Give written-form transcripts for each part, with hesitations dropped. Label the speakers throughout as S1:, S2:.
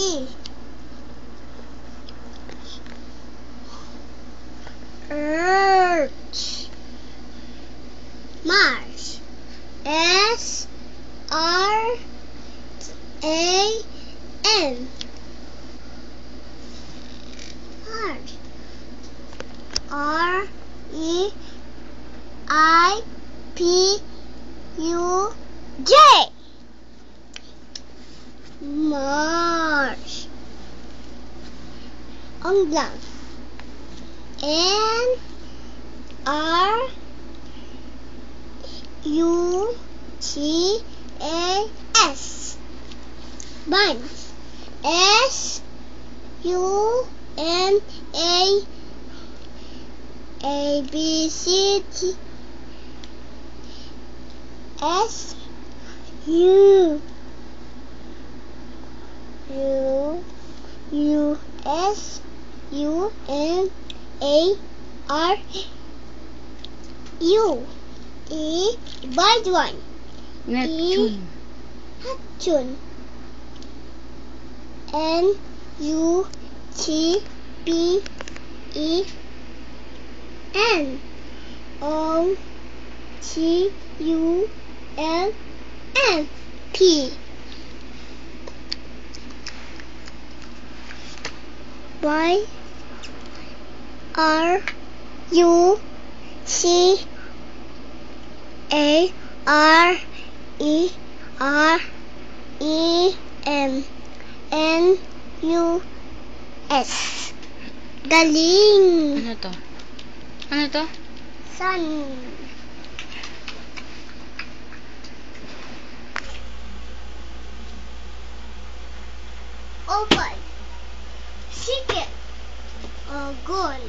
S1: E. Earth. Mars. S-R-A-N. Mars. R-E-I-P-U-J. Mars. Ang blank. N-R-U-T-A-S. Buns. S-U-N-A-A-B-C-T. S-U-S-U-N-A-R-U. E. Bad one.
S2: Neptune.
S1: Neptune. N-U-T-B-E-N. O-T-U-L-N. P. Y. R. U. C. A. R. E. R. E. M. N. U. S. Galing!
S2: Ano to? Ano to?
S1: Sun. Open. Chicken. Gun.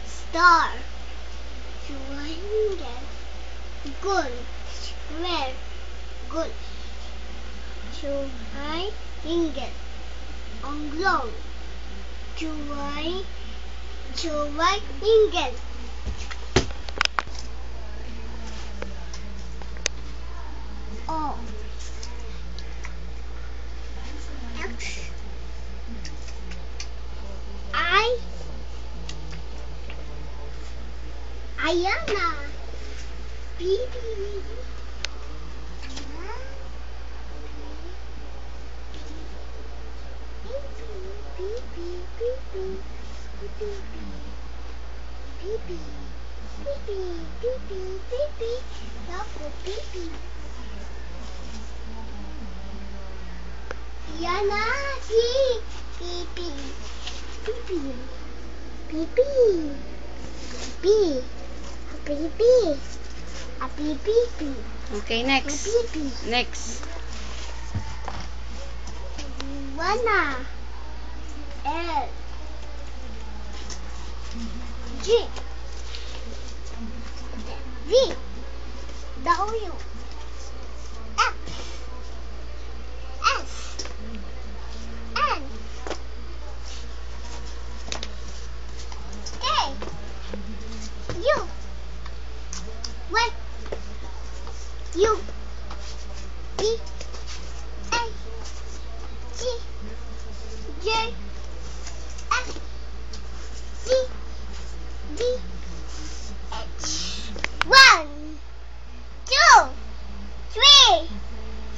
S1: Star. Triangle. Gun. Square. Gun. Triangle. Oblong. Triangle. O. X. I. Ayana. Baby. Yana, pipi, pipi, pipi, pipi, pipi, pipi.
S2: Okay, next.
S1: Pipi.
S2: Next.
S1: Wana. L. G. V. W. X. S. N. K. U. Y. U. B. A. G. J. F. C. D. H. 1, 2, 3,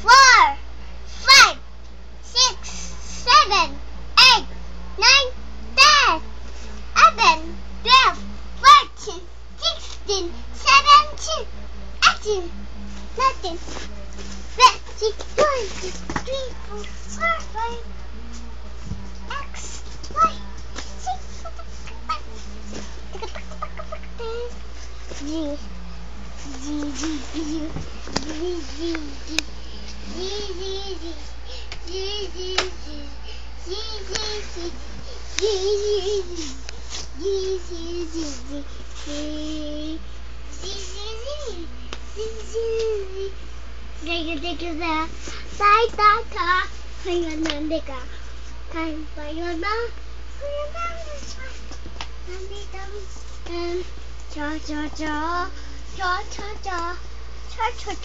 S1: 4, 5, 6, 7, 8, 9, 10, 11, 12, 14, 16, 17, 18, 19, 20, 23, 4, 5, X, Y, Z, G, G, G, G, G,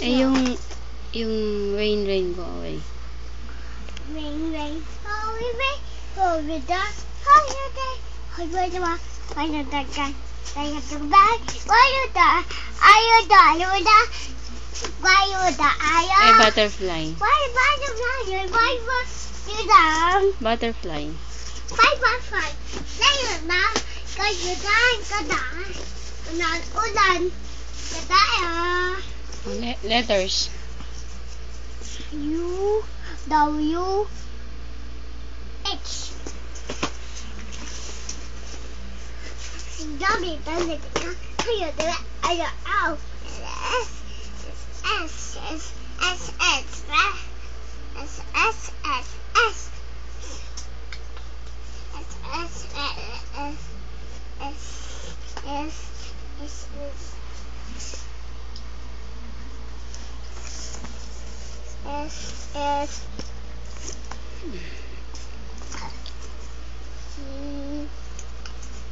S2: Eh, yung rain go away.
S1: Rain, rain, holy rain, holy the holiday. Holy the why not that guy? I have to back. Why you the? Are you the? Why you the?
S2: A butterfly.
S1: Why butterfly? Why you down?
S2: Butterfly.
S1: Why butterfly? Lay you down. Cause you down. Ulan.
S2: Letters.
S1: U W H. Yummy, doesn't it? I don't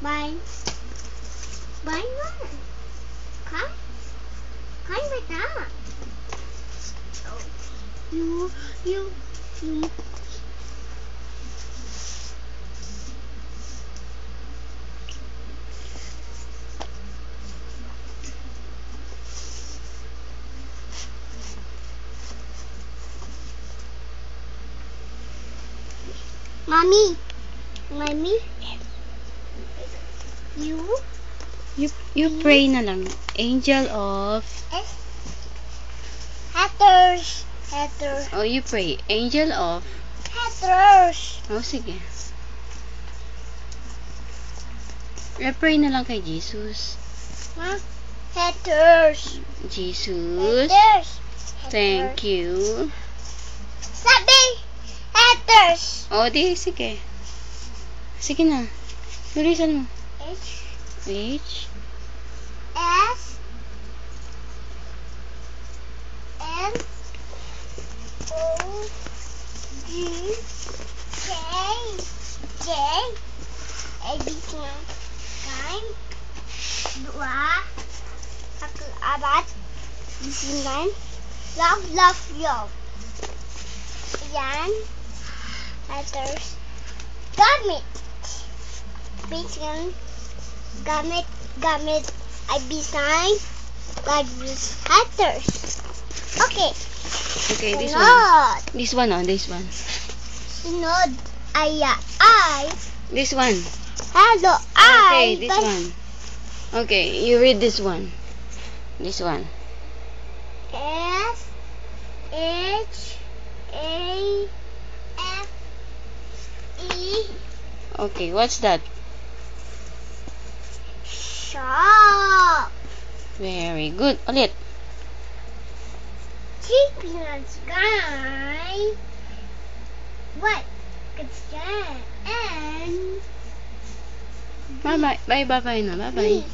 S1: Mine. Kan beta. You. Mommy.
S2: You pray na lang. Angel of...
S1: Hatters.
S2: Oh, you pray. Angel of...
S1: Hatters.
S2: Oh, sige. Pray na lang kay Jesus.
S1: Huh? Hatters.
S2: Jesus,
S1: Hatters.
S2: thank you.
S1: Sabi, hatters.
S2: Oh, di, sige. Sige na. Tulisan mo.
S1: H
S2: H.
S1: S N O G K J edition kan dua satu abad di sini love yo yan letters gamit bikin gamit I design God with hatters. Okay.
S2: Okay, this one.
S1: Sunod.
S2: This one, oh, this one.
S1: Sunod. I.
S2: This one.
S1: Hello,
S2: Okay, this one. Okay, you read this one. This one.
S1: S H A F E.
S2: Okay, what's that?
S1: Shop.
S2: Very good. Ulit.
S1: Champions, guy. What? It's that. And.
S2: Bye-bye. Bye-bye na. Bye-bye.